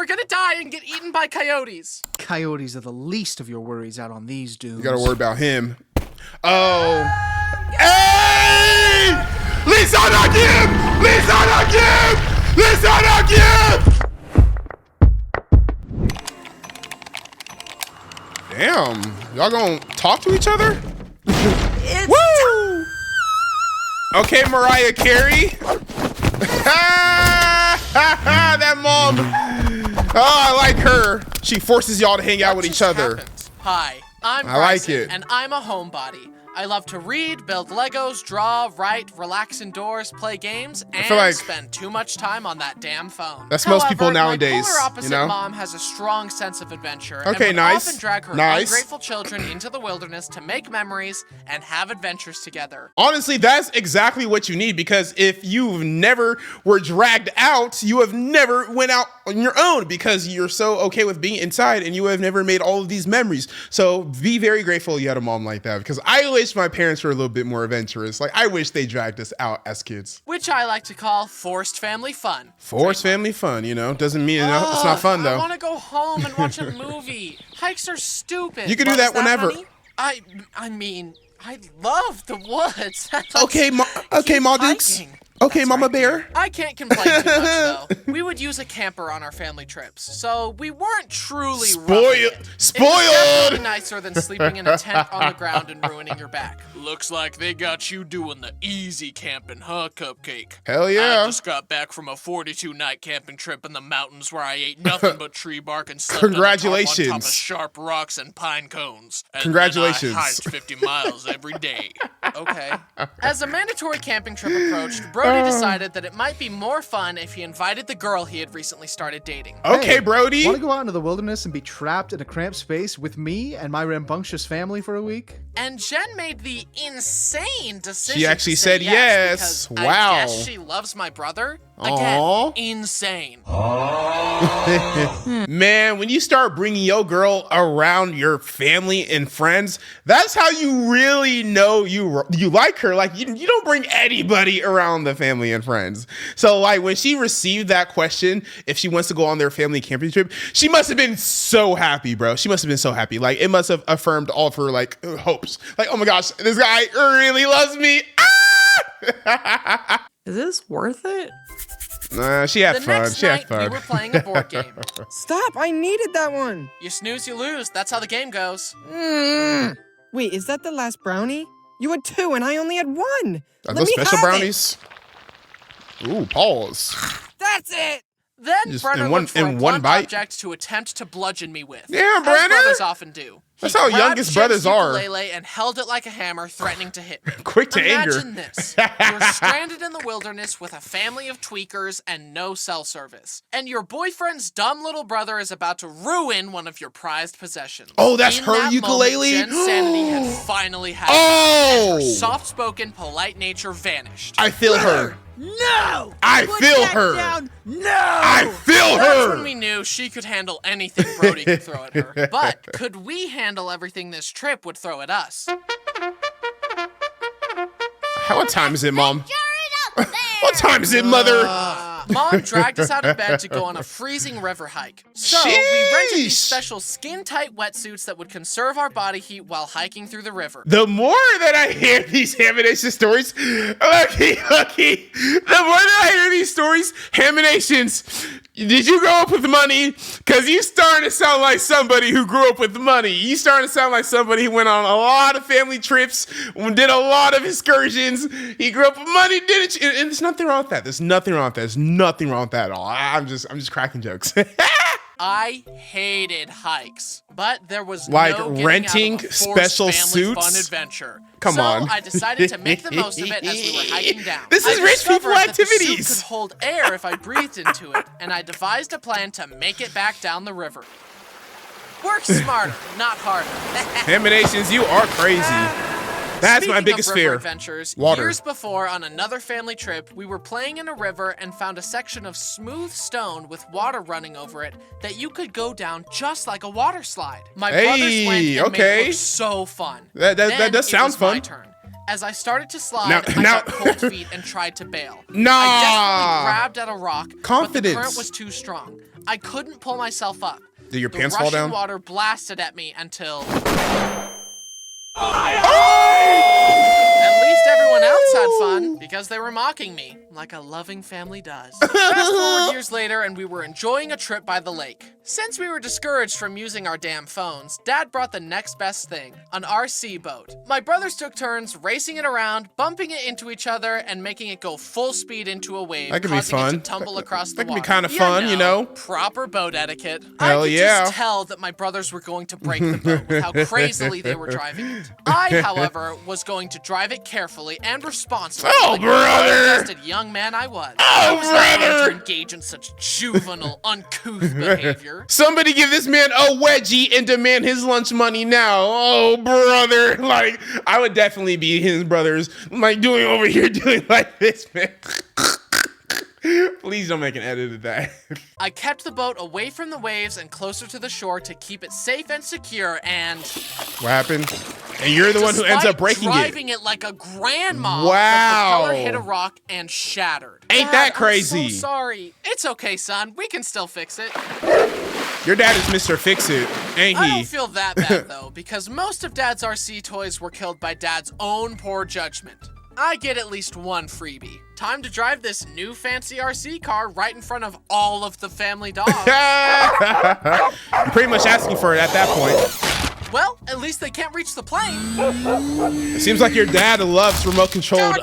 we're gonna die and get eaten by coyotes. Coyotes are the least of your worries out on these dudes. You gotta worry about him. Oh. Hey! Lisa Nakim! Lisa Nakim! Lisa Nakim! Damn. Y'all gonna talk to each other? Woo! Okay, Mariah Carey. That mom. Oh, I like her. She forces y'all to hang out with each other. Happened. Hi, I'm I like Bryson, it. and I'm a homebody. I love to read, build Legos, draw, write, relax indoors, play games, and feel like spend too much time on that damn phone. that's most people However, nowadays, my polar opposite you know? mom has a strong sense of adventure Okay, and would nice. often drag her Nice. ungrateful children into the wilderness to make memories and have adventures together. Honestly, that's exactly what you need, because if you've never were dragged out, you have never went out on your own because you're so okay with being inside and you have never made all of these memories. So be very grateful you had a mom like that, because I wish my parents were a little bit more adventurous. Like, I wish they dragged us out as kids. Which I like to call forced family fun. Forced family fun, you know, doesn't mean it's not fun though. I want to go home and watch a movie. Hikes are stupid. You can do What that was whenever. honey? I mean, I love the woods. Okay, Ma Dukes. Hiking. Okay, That's Mama right, Bear. dear. I can't complain too much, though. We would use a camper on our family trips, so we weren't truly roughing it. It was definitely nicer than sleeping in a tent on the ground and ruining your back. Looks like they got you doing the easy camping, huh, Cupcake? Hell yeah. I just got back from a 42-night camping trip in the mountains where I ate nothing but tree bark and slept Congratulations. on top of sharp rocks and pine cones. And Congratulations. then I hiked 50 miles every day. Okay. As a mandatory camping trip approached, Brody decided that it might be more fun if he invited the girl he had recently started dating. Okay, Hey, Brody. Want to go out into the wilderness and be trapped in a cramped space with me and my rambunctious family for a week? And Jen made the insane decision She actually to say said yes. because Wow. I guess she loves my brother. Again, Aw. insane. Man, when you start bringing your girl around your family and friends, that's how you really know you like her. Like, you don't bring anybody around the family and friends. So, like, when she received that question, if she wants to go on their family camping trip, she must have been so happy, bro. She must have been so happy. Like, it must have affirmed all of her, like, hopes. Like, oh my gosh, this guy really loves me. Ah! Is this worth it? Nah, she had The fun. next She had night, fun. we were playing a board game. Stop! I needed that one! You snooze, you lose. That's how the game goes. Wait, is that the last brownie? You had 2 and I only had 1! Are Let those me special have it. brownies? Ooh, pause. That's it! Then Just Brenner in one- looked for a in one blunt bite? object to attempt to bludgeon me with. Yeah, as Brenner. brothers often do. That's He how grabbed youngest Jen's brothers are. ukulele and held it like a hammer, threatening to hit me. Quick to anger. Imagine this. You're stranded in the wilderness with a family of tweakers and no cell service. And your boyfriend's dumb little brother is about to ruin one of your prized possessions. Oh, that's In her that ukulele? Moment, Jen's sanity had finally had Oh! and her soft-spoken, polite nature vanished. I feel her. No! I Put feel that her. down. No! I feel That's when her. we knew she could handle anything Brody could throw at her. But could we handle everything this trip would throw at us? What time is it, Mom? What time is it, Mother? Mom dragged us out of bed to go on a freezing river hike. So we rented these Sheesh. special skin-tight wetsuits that would conserve our body heat while hiking through the river. The more that I hear these Hamination stories, the more that I hear these stories, Haminations, did you grow up with money? Because you starting to sound like somebody who grew up with money. You starting to sound like somebody who went on a lot of family trips, did a lot of excursions. He grew up with money, didn't you? And there's nothing wrong with that. There's nothing wrong with that. There's nothing wrong with that at all. I'm just cracking jokes. I hated hikes, but there was Like no getting renting out of a forced special family fun suits? adventure. Come so on. I decided to make the most of it as we were hiking down. This is I rich people discovered that the suit activities. could hold air if I breathed into it, and I devised a plan to make it back down the river. Work smarter, not harder. Haminations, you are crazy. That's my Speaking biggest of river fear. adventures, Water. years before, on another family trip, we were playing in a river and found a section of smooth stone with water running over it that you could go down just like a water slide. My brothers went and made it okay. look so fun. That does Then sound it was my fun. turn. As I started to slide, Now- I now- got cold feet and tried to bail. Nah. I desperately grabbed at a rock, but the Confidence. current was too strong. I couldn't pull myself up. Did your The pants fall rushing down? water blasted at me until... Oh! At least everyone else had fun because they were mocking me, like a loving family does. Fast forward years later, and we were enjoying a trip by the lake. Since we were discouraged from using our damn phones, Dad brought the next best thing, an RC boat. My brothers took turns racing it around, bumping it into each other, and making it go full speed into a wave, That could be causing it fun. to tumble across the That could water. be kind of fun, you know? Proper boat etiquette. Hell I could yeah. just tell that my brothers were going to break the boat with how crazily they were driving it. I, however, was going to drive it carefully and responsibly. Oh, like brother! the well-adjusted young man I was. I was not going to engage in such juvenile, uncouth behavior. Somebody give this man a wedgie and demand his lunch money now. Oh, brother. Like, I would definitely be his brothers, like, doing over here, doing like this, man. Please don't make an edit of that. I kept the boat away from the waves and closer to the shore to keep it safe and secure, and What happened? And you're the one who ends up breaking driving it like a grandma, Wow. the propeller hit a rock and shattered. Ain't Dad, that crazy? I'm so sorry. It's okay, son. We can still fix it. Your dad is Mr. Fix-It, ain't I he? don't feel that bad, though, because most of Dad's RC toys were killed by Dad's own poor judgment. I get at least one freebie. Time to drive this new fancy RC car right in front of all of the family dogs. You're pretty much asking for it at that point. Well, at least they can't reach the plane. It seems like your dad loves remote-controlled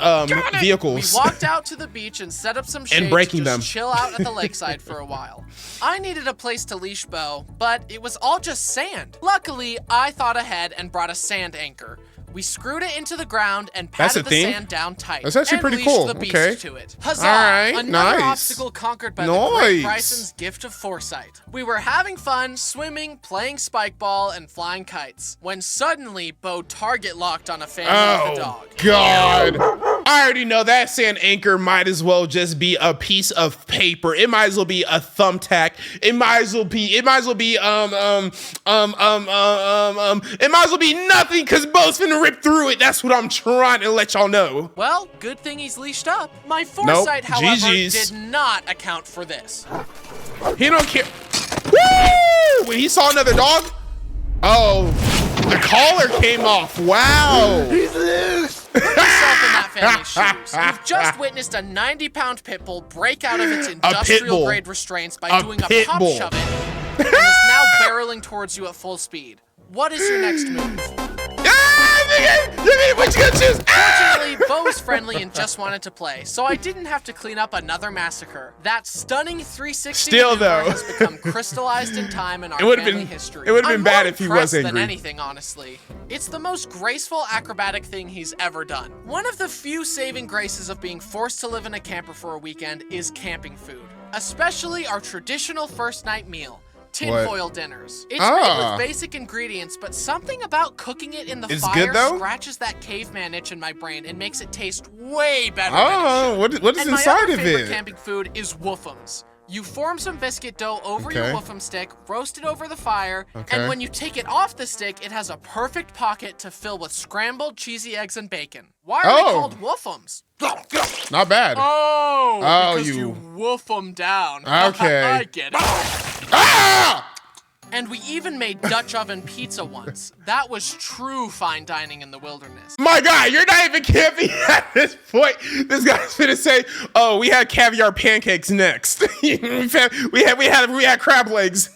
vehicles. We walked out to the beach and set up some shade And breaking to just them. chill out at the lakeside for a while. I needed a place to leash Bo, but it was all just sand. Luckily, I thought ahead and brought a sand anchor. We screwed it into the ground and That's patted a the thing? sand down tight. That's actually and pretty leashed cool. the beast Okay. to it. Huzzah! All right, Another nice. obstacle conquered by the great Nice. Bryson's gift of foresight. We were having fun, swimming, playing spike ball, and flying kites, when suddenly Bo target locked on a family with a Oh, dog. God. I already know that sand anchor might as well just be a piece of paper. It might as well be a thumbtack. It might as well be it might as well be nothing because Bo's finna rip through it. That's what I'm trying to let y'all know. Well, good thing he's leashed up. My foresight, however, GG's. did not account for this. He don't care. Woo! When he saw another dog, oh, the collar came off. Wow. Yourself in that family's shoes. You've just witnessed a 90-pound pit bull break out of its industrial-grade restraints by doing a pit pop bull. shove it, and is now barreling towards you at full speed. What is your next move? What you gonna choose? Fortunately, Bo was friendly and just wanted to play, so I didn't have to clean up another massacre. That stunning 360 Still, maneuver though. has become crystallized in time in our would've family been- history. it would've been I'm bad more if he was impressed angry. than anything, honestly. It's the most graceful acrobatic thing he's ever done. One of the few saving graces of being forced to live in a camper for a weekend is camping food, especially our traditional first night meal. Tinfoil dinners. It's made with basic ingredients, but something about cooking it in the It's fire good, though? scratches that caveman itch in my brain and makes it taste way better Oh, than it should. what is And my inside other of favorite it? camping food is woofums. You form some biscuit dough over your Okay. woofum stick, roast it over the fire, Okay. and when you take it off the stick, it has a perfect pocket to fill with scrambled cheesy eggs and bacon. Why are they called woofums? Not bad. Oh, because you- you woof them down. Okay. I get it. Ah! And we even made Dutch oven pizza once. That was true fine dining in the wilderness. My guy, you're not even camping at this point. This guy's gonna say, "Oh, we had caviar pancakes next. we had crab legs."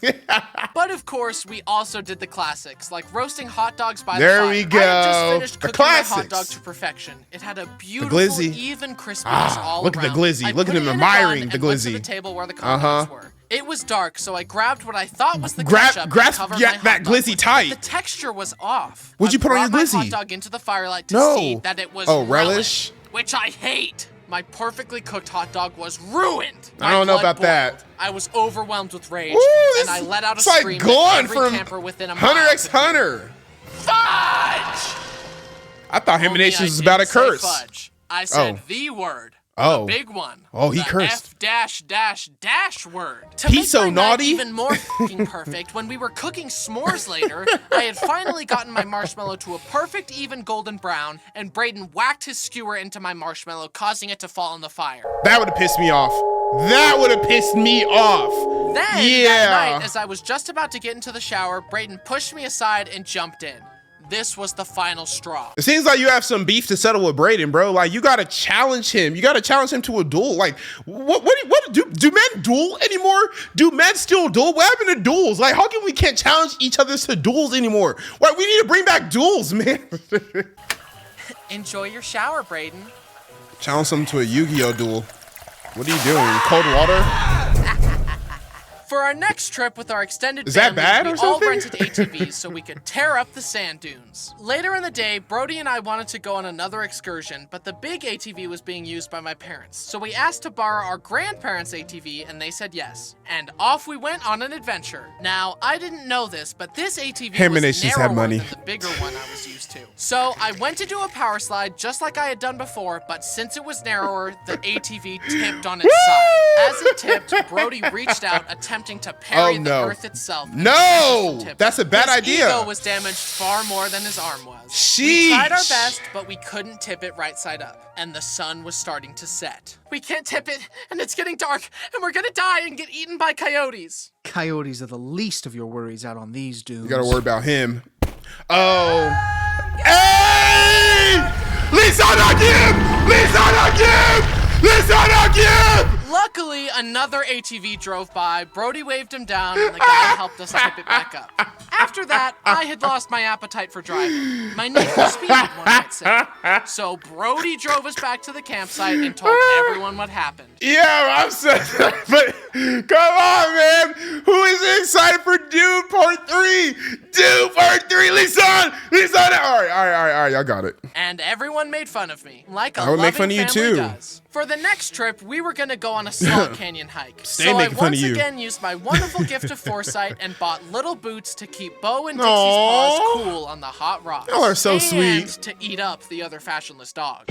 But of course, we also did the classics, like roasting hot dogs by There the fire. we I had go. just finished The cooking my hot classics. dog to perfection. It had a beautiful, glizzy. even crispiness all look at the around. glizzy. I Look at put him it in a admiring bun the and went to glizzy. the table where the condiments were. It was dark, so I grabbed what I thought was the Grasp ketchup and covered my hot that dog glizzy with it. tight. The texture was off. What'd you put on your I brought my glizzy? hot dog into the firelight to No. see that it was relish? which I hate. My perfectly cooked hot dog was ruined. I don't know My blood about that. boiled. I was overwhelmed with rage, Ooh, and I let out a it's like scream gone that every from camper within a Hunter mile x could hear. Hunter. Fudge! I thought Only Haminations I was about a didn't say curse. Fudge. I said Oh. the word. Oh. Big one. Oh, he The cursed. F dash dash dash word. To He's make so my night naughty. even more fucking perfect, when we were cooking s'mores later, I had finally gotten my marshmallow to a perfect even golden brown, and Braden whacked his skewer into my marshmallow, causing it to fall in the fire. That would have pissed me off. That would have pissed me off. Then, Yeah. that night, as I was just about to get into the shower, Braden pushed me aside and jumped in. This was the final straw. It seems like you have some beef to settle with Braden, bro. Like, you gotta challenge him. You gotta challenge him to a duel. Like, what do men duel anymore? Do men still duel? What happened to duels? Like, how come we can't challenge each other to duels anymore? Why, we need to bring back duels, man. Enjoy your shower, Braden. Challenge him to a Yu-Gi-Oh duel. What are you doing? Cold water? For our next trip with our extended Is that family, bad we or all something? rented ATVs so we could tear up the sand dunes. Later in the day, Brody and I wanted to go on another excursion, but the big ATV was being used by my parents. So we asked to borrow our grandparents' ATV, and they said yes. And off we went on an adventure. Now, I didn't know this, but this ATV was Haminations narrower had money. than the bigger one I was used to. So I went to do a power slide just like I had done before, but since it was narrower, the ATV tipped on its side. As it tipped, Brody reached out, attempting to parry the no. earth itself. and No! prevent it from tipping. That's a bad His idea. ego was damaged far more than his arm was. Sheesh. We tried our best, but we couldn't tip it right side up, and the sun was starting to set. We can't tip it, and it's getting dark, and we're gonna die and get eaten by coyotes. Coyotes are the least of your worries out on these dudes. You gotta worry about him. Oh. Hey! Lisa again! Lisa again! Lisa again! Luckily, another ATV drove by, Brody waved him down, and the guy helped us tip it back up. After that, I had lost my appetite for driving. My need for speed, one might say. So Brody drove us back to the campsite and told everyone what happened. Yeah, I'm so but come on, man. Who is excited for Dude Part 3? Dude Part 3, Lisa! Lisa! All right, y'all got it. And everyone made fun of me, like a I would make loving fun of you family too. does. For the next trip, we were gonna go on a slug canyon hike. Stay So I making fun of once you. again used my wonderful gift of foresight and bought little boots to keep Bo and Dixie's Aw. paws cool on the hot rocks. Y'all are so and sweet. to eat up the other fashionless dog.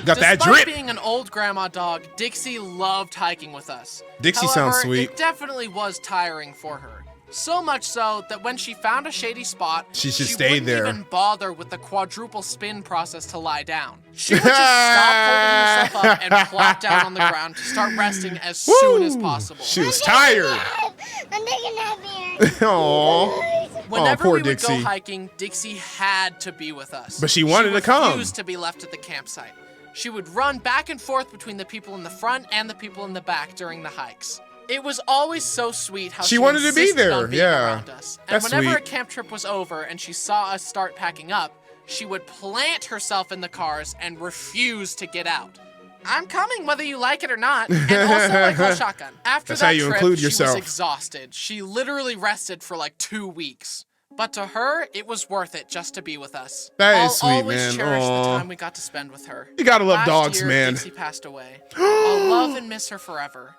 Got that Despite drip. being an old grandma dog, Dixie loved hiking with us. Dixie However, sounds sweet. It definitely was tiring for her. So much so that when she found a shady spot, She should stay wouldn't there. even bother with the quadruple spin process to lie down. She would just stop holding herself up and plop down on the ground to start resting as soon as possible. She was tired. I'm taking a nap here. Aww. Whenever poor we would Dixie. go hiking, Dixie had to be with us. But she wanted to come. She refused to be left at the campsite. She would run back and forth between the people in the front and the people in the back during the hikes. It was always so sweet how She wanted to be insisted there, on being yeah. around us. And That's whenever sweet. a camp trip was over and she saw us start packing up, she would plant herself in the cars and refuse to get out. I'm coming whether you like it or not, and also I call shotgun. After That's that how you trip, include she yourself. was exhausted. She literally rested for like 2 weeks. But to her, it was worth it just to be with us. That I'll is sweet, always man. cherish Aw. the time we got to spend with her. You gotta love Last dogs, year, man. Dixie passed away. I'll love and miss her forever.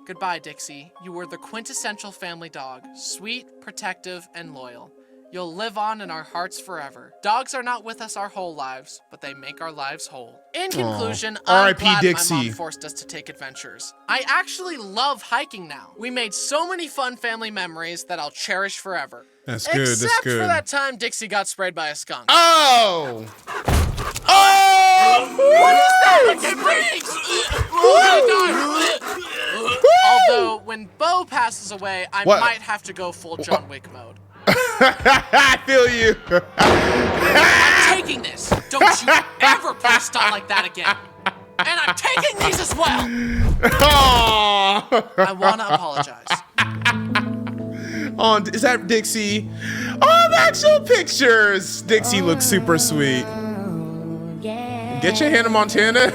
Goodbye, Dixie. You were the quintessential family dog. Sweet, protective, and loyal. You'll live on in our hearts forever. Dogs are not with us our whole lives, but they make our lives whole. In conclusion, I'm R.I.P. glad Dixie. my mom forced us to take adventures. I actually love hiking now. We made so many fun family memories that I'll cherish forever. That's good. Except That's good. for that time Dixie got sprayed by a skunk. Oh! Oh! What is Although, when Bo passes away, I What? might have to go full John Wick mode. I feel you. I'm taking this. Don't you ever pull a stunt like that again. And I'm taking these as well. Oh! I want to apologize. Oh, is that Dixie? Oh, the actual pictures. Dixie looks super sweet. Get your Hannah Montana.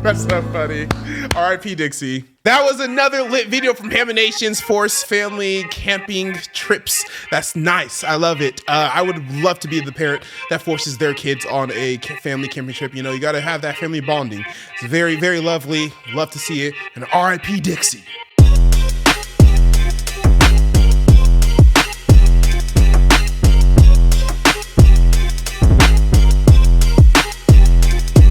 That's so funny. R.I.P. Dixie. That was another lit video from Haminations Force Family Camping Trips. That's nice. I love it. I would love to be the parent that forces their kids on a family camping trip. You know, you got to have that family bonding. It's very, very lovely. Love to see it. And R.I.P. Dixie.